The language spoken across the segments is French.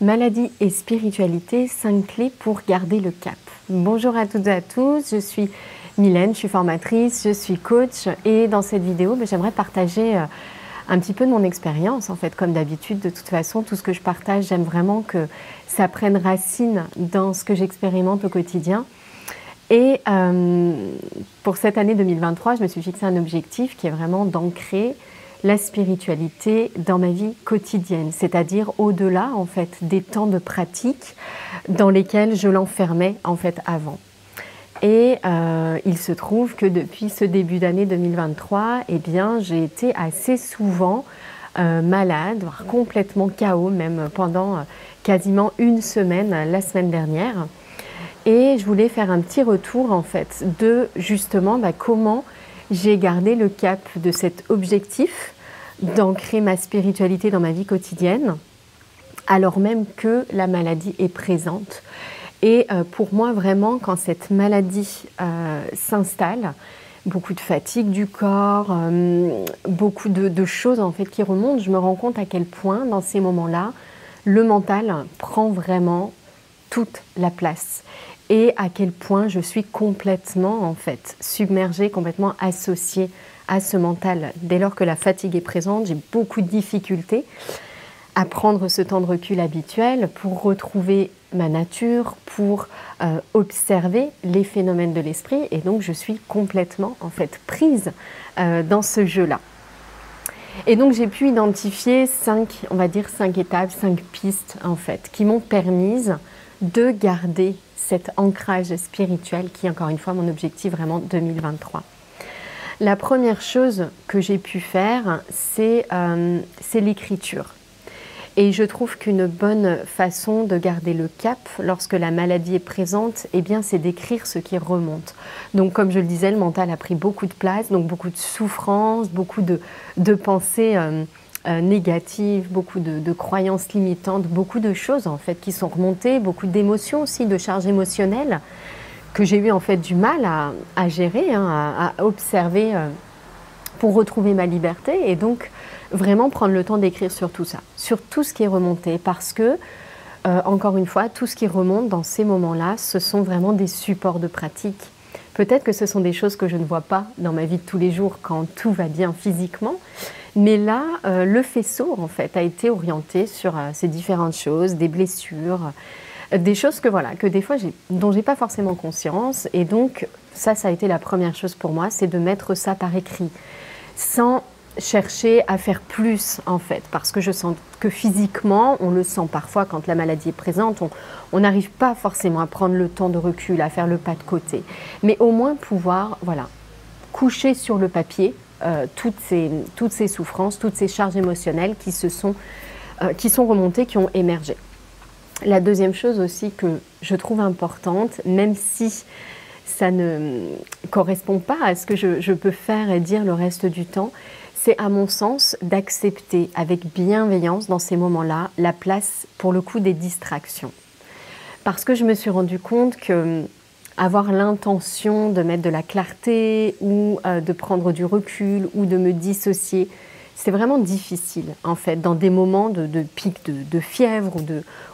Maladie et spiritualité, 5 clés pour garder le cap. Bonjour à toutes et à tous, je suis Mylène, je suis formatrice, je suis coach et dans cette vidéo, j'aimerais partager un petit peu de mon expérience en fait. Comme d'habitude, de toute façon, tout ce que je partage, j'aime vraiment que ça prenne racine dans ce que j'expérimente au quotidien. Et pour cette année 2023, je me suis fixé un objectif qui est vraiment d'ancrer la spiritualité dans ma vie quotidienne, c'est-à-dire au-delà en fait des temps de pratique dans lesquels je l'enfermais en fait avant. Et il se trouve que depuis ce début d'année 2023, eh bien, j'ai été assez souvent malade, voire complètement KO, même pendant quasiment une semaine, la semaine dernière. Et je voulais faire un petit retour en fait de justement comment j'ai gardé le cap de cet objectif d'ancrer ma spiritualité dans ma vie quotidienne, alors même que la maladie est présente. Et pour moi, vraiment, quand cette maladie s'installe, beaucoup de fatigue du corps, beaucoup de choses en fait qui remontent, je me rends compte à quel point, dans ces moments-là, le mental prend vraiment toute la place. Et à quel point je suis complètement en fait submergée, complètement associée à ce mental. Dès lors que la fatigue est présente, j'ai beaucoup de difficultés à prendre ce temps de recul habituel pour retrouver ma nature, pour observer les phénomènes de l'esprit. Et donc je suis complètement en fait prise dans ce jeu-là. Et donc j'ai pu identifier 5 étapes, 5 pistes en fait, qui m'ont permis de garder cet ancrage spirituel qui est encore une fois mon objectif vraiment 2023. La première chose que j'ai pu faire, c'est l'écriture. Et je trouve qu'une bonne façon de garder le cap lorsque la maladie est présente, eh bien, c'est d'écrire ce qui remonte. Donc, comme je le disais, le mental a pris beaucoup de place, donc beaucoup de souffrance, beaucoup de pensées négatives, beaucoup de croyances limitantes, beaucoup de choses en fait qui sont remontées, beaucoup d'émotions aussi, de charges émotionnelles que j'ai eu en fait du mal à gérer, à observer pour retrouver ma liberté et donc vraiment prendre le temps d'écrire sur tout ça, sur tout ce qui est remonté parce que, encore une fois, tout ce qui remonte dans ces moments-là, ce sont vraiment des supports de pratique. Peut-être que ce sont des choses que je ne vois pas dans ma vie de tous les jours quand tout va bien physiquement, mais là, le faisceau en fait a été orienté sur ces différentes choses, des blessures, des choses que des fois dont j'ai pas forcément conscience et donc ça a été la première chose pour moi, c'est de mettre ça par écrit, sans chercher à faire plus en fait, parce que je sens que physiquement, on le sent parfois quand la maladie est présente, on n'arrive pas forcément à prendre le temps de recul, à faire le pas de côté, mais au moins pouvoir coucher sur le papier toutes ces souffrances, toutes ces charges émotionnelles qui sont remontées, qui ont émergé. La deuxième chose aussi que je trouve importante, même si ça ne correspond pas à ce que je peux faire et dire le reste du temps, c'est à mon sens d'accepter avec bienveillance dans ces moments-là la place pour le coup des distractions. Parce que je me suis rendu compte que avoir l'intention de mettre de la clarté ou de prendre du recul ou de me dissocier, c'est vraiment difficile en fait dans des moments de pic de fièvre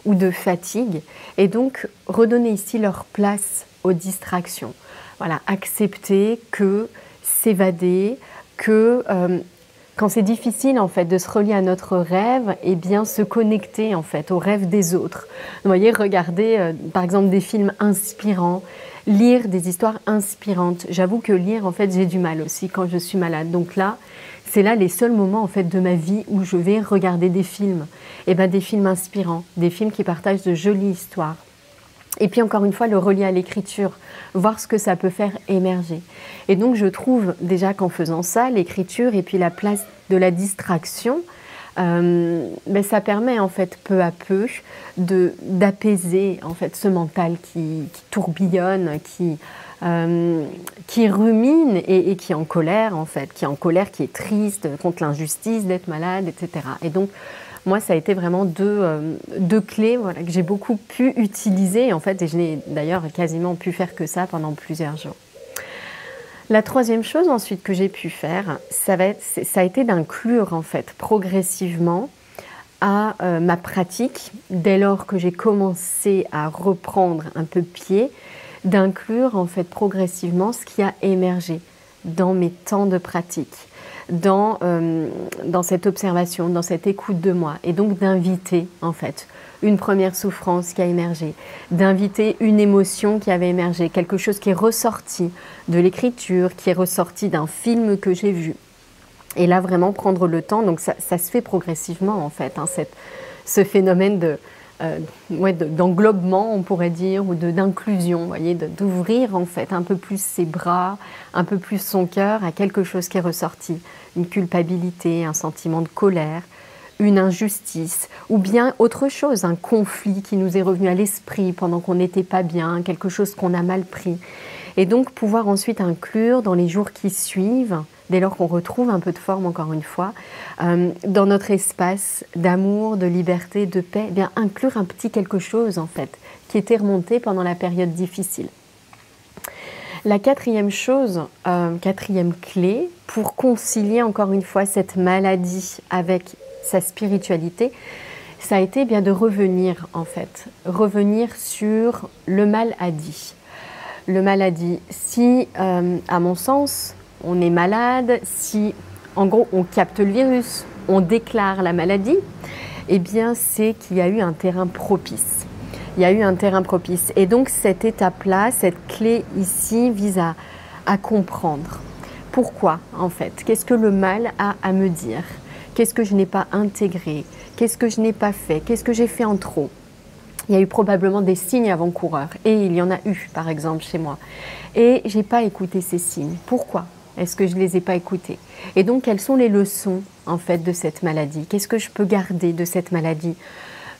ou de fatigue. Et donc redonner ici leur place aux distractions. Voilà, accepter que s'évader, que quand c'est difficile en fait de se relier à notre rêve, eh bien se connecter en fait au rêve des autres. Vous voyez, regarder par exemple des films inspirants, lire des histoires inspirantes. J'avoue que lire en fait j'ai du mal aussi quand je suis malade. Donc là, c'est là les seuls moments en fait de ma vie où je vais regarder des films. Et ben des films inspirants, des films qui partagent de jolies histoires. Et puis encore une fois, le relier à l'écriture, voir ce que ça peut faire émerger. Et donc je trouve déjà qu'en faisant ça, l'écriture et puis la place de la distraction, ça permet en fait peu à peu d'apaiser en fait ce mental qui tourbillonne, qui rumine et qui est en colère en fait, qui est triste contre l'injustice d'être malade, etc. Et donc moi, ça a été vraiment deux clés que j'ai beaucoup pu utiliser en fait, et je n'ai d'ailleurs quasiment pu faire que ça pendant plusieurs jours. La troisième chose ensuite que j'ai pu faire, ça a été d'inclure en fait progressivement à ma pratique, dès lors que j'ai commencé à reprendre un peu pied, d'inclure en fait progressivement ce qui a émergé dans mes temps de pratique, dans cette observation, dans cette écoute de moi, et donc d'inviter en fait une première souffrance qui a émergé, d'inviter une émotion qui avait émergé, quelque chose qui est ressorti de l'écriture, qui est ressorti d'un film que j'ai vu. Et là, vraiment prendre le temps, donc ça se fait progressivement en fait, hein, ce phénomène d'englobement, on pourrait dire, ou d'inclusion, voyez, d'ouvrir en fait un peu plus ses bras, un peu plus son cœur à quelque chose qui est ressorti, une culpabilité, un sentiment de colère, une injustice, ou bien autre chose, un conflit qui nous est revenu à l'esprit pendant qu'on n'était pas bien, quelque chose qu'on a mal pris. Et donc pouvoir ensuite inclure dans les jours qui suivent, dès lors qu'on retrouve un peu de forme encore une fois, dans notre espace d'amour, de liberté, de paix, eh bien inclure un petit quelque chose en fait, qui était remonté pendant la période difficile. La quatrième chose, quatrième clé, pour concilier encore une fois cette maladie avec sa spiritualité, ça a été bien de revenir en fait, revenir sur le maladie. Le maladie, si à mon sens, on est malade, si en gros on capte le virus, on déclare la maladie, eh bien c'est qu'il y a eu un terrain propice. Il y a eu un terrain propice. Et donc cette étape-là, cette clé ici vise à comprendre. Pourquoi en fait? Qu'est-ce que le mal a à me dire? Qu'est-ce que je n'ai pas intégré? Qu'est-ce que je n'ai pas fait? Qu'est-ce que j'ai fait en trop? Il y a eu probablement des signes avant-coureurs, et il y en a eu, par exemple, chez moi. Et je n'ai pas écouté ces signes. Pourquoi est-ce que je ne les ai pas écoutés? Et donc, quelles sont les leçons, en fait, de cette maladie? Qu'est-ce que je peux garder de cette maladie?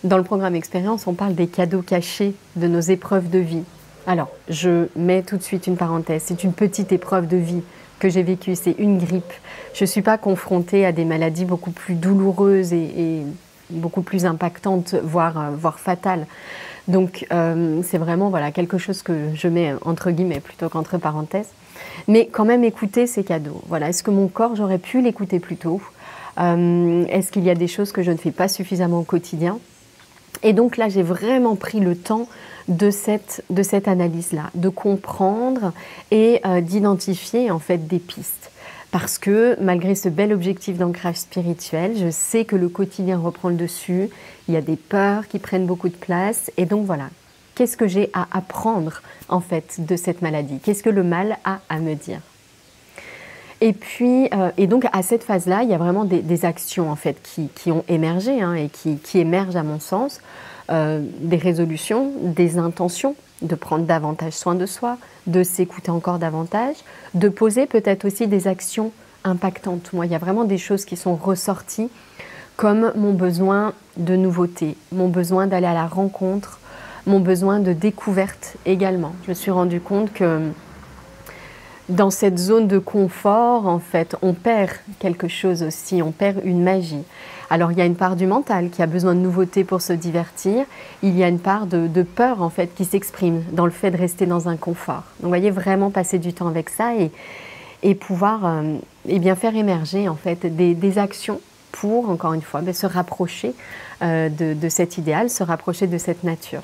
Dans le programme Expérience, on parle des cadeaux cachés de nos épreuves de vie. Alors, je mets tout de suite une parenthèse. C'est une petite épreuve de vie que j'ai vécue, c'est une grippe. Je ne suis pas confrontée à des maladies beaucoup plus douloureuses et beaucoup plus impactante, voire fatale. Donc c'est vraiment voilà, quelque chose que je mets entre guillemets plutôt qu'entre parenthèses. Mais quand même écouter ces cadeaux. Voilà. Est-ce que mon corps, j'aurais pu l'écouter plus tôt? Est-ce qu'il y a des choses que je ne fais pas suffisamment au quotidien? Et donc là, j'ai vraiment pris le temps de cette analyse-là, de comprendre et d'identifier en fait des pistes. Parce que malgré ce bel objectif d'ancrage spirituel, je sais que le quotidien reprend le dessus, il y a des peurs qui prennent beaucoup de place, et donc voilà, qu'est-ce que j'ai à apprendre en fait de cette maladie? Qu'est-ce que le mal a à me dire? Et puis, et donc à cette phase-là, il y a vraiment des actions en fait qui ont émergé hein, et qui émergent à mon sens, des résolutions, des intentions de prendre davantage soin de soi, de s'écouter encore davantage, de poser peut-être aussi des actions impactantes. Moi, il y a vraiment des choses qui sont ressorties comme mon besoin de nouveauté, mon besoin d'aller à la rencontre, mon besoin de découverte également. Je me suis rendu compte que dans cette zone de confort, en fait, on perd quelque chose aussi, on perd une magie. Alors, il y a une part du mental qui a besoin de nouveautés pour se divertir. Il y a une part de peur, en fait, qui s'exprime dans le fait de rester dans un confort. Donc, vous voyez, vraiment passer du temps avec ça et pouvoir eh bien, faire émerger, en fait, des actions pour, encore une fois, se rapprocher de cet idéal, se rapprocher de cette nature.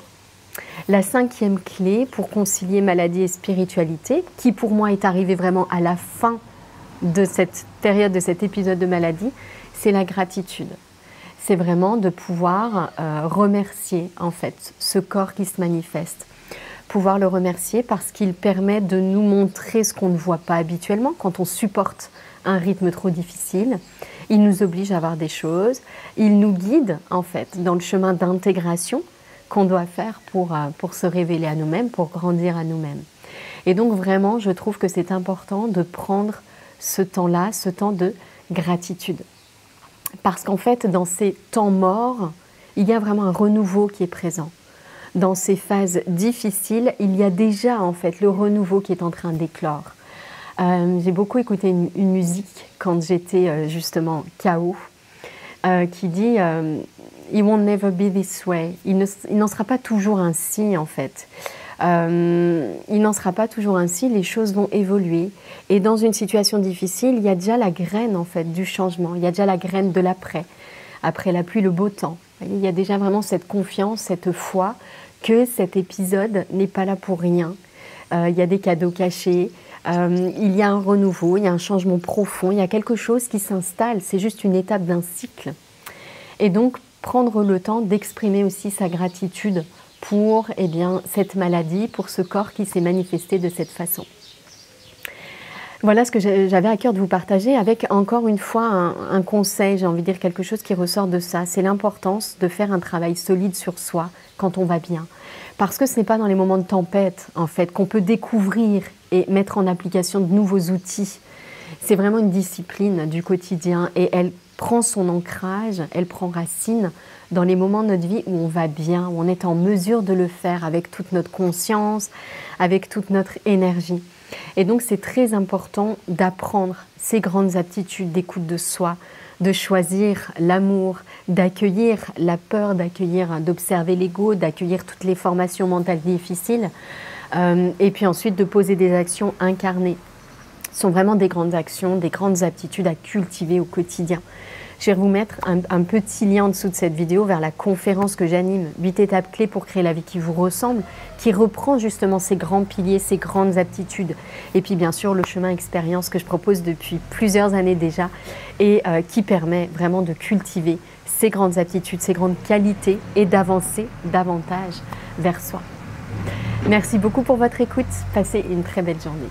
La cinquième clé pour concilier maladie et spiritualité, qui pour moi est arrivée vraiment à la fin de cette période, de cet épisode de maladie, c'est la gratitude. C'est vraiment de pouvoir remercier en fait ce corps qui se manifeste. Pouvoir le remercier parce qu'il permet de nous montrer ce qu'on ne voit pas habituellement quand on supporte un rythme trop difficile. Il nous oblige à voir des choses, il nous guide en fait dans le chemin d'intégration qu'on doit faire pour se révéler à nous-mêmes, pour grandir à nous-mêmes. Et donc vraiment, je trouve que c'est important de prendre ce temps-là, ce temps de gratitude. Parce qu'en fait, dans ces temps morts, il y a vraiment un renouveau qui est présent. Dans ces phases difficiles, il y a déjà en fait le renouveau qui est en train d'éclore. J'ai beaucoup écouté une musique quand j'étais justement KO, qui dit It won't never be this way. Il n'en sera pas toujours ainsi en fait. Il n'en sera pas toujours ainsi, les choses vont évoluer. Et dans une situation difficile, il y a déjà la graine en fait du changement, il y a déjà la graine de l'après. après la pluie, le beau temps. Vous voyez, il y a déjà vraiment cette confiance, cette foi que cet épisode n'est pas là pour rien. Il y a des cadeaux cachés, il y a un renouveau, il y a un changement profond, il y a quelque chose qui s'installe, c'est juste une étape d'un cycle. Et donc, prendre le temps d'exprimer aussi sa gratitude pour cette maladie, pour ce corps qui s'est manifesté de cette façon. Voilà ce que j'avais à cœur de vous partager avec encore une fois un conseil, j'ai envie de dire quelque chose qui ressort de ça. C'est l'importance de faire un travail solide sur soi quand on va bien. Parce que ce n'est pas dans les moments de tempête, en fait, qu'on peut découvrir et mettre en application de nouveaux outils. C'est vraiment une discipline du quotidien et elle prend son ancrage, elle prend racine dans les moments de notre vie où on va bien, où on est en mesure de le faire avec toute notre conscience, avec toute notre énergie. Et donc c'est très important d'apprendre ces grandes aptitudes d'écoute de soi, de choisir l'amour, d'accueillir la peur, d'observer l'ego, d'accueillir toutes les formations mentales difficiles, et puis ensuite de poser des actions incarnées. Ce sont vraiment des grandes actions, des grandes aptitudes à cultiver au quotidien. Je vais vous mettre un petit lien en dessous de cette vidéo vers la conférence que j'anime, 8 étapes clés pour créer la vie qui vous ressemble, qui reprend justement ces grands piliers, ces grandes aptitudes. Et puis bien sûr le chemin expérience que je propose depuis plusieurs années déjà et qui permet vraiment de cultiver ces grandes aptitudes, ces grandes qualités et d'avancer davantage vers soi. Merci beaucoup pour votre écoute. Passez une très belle journée.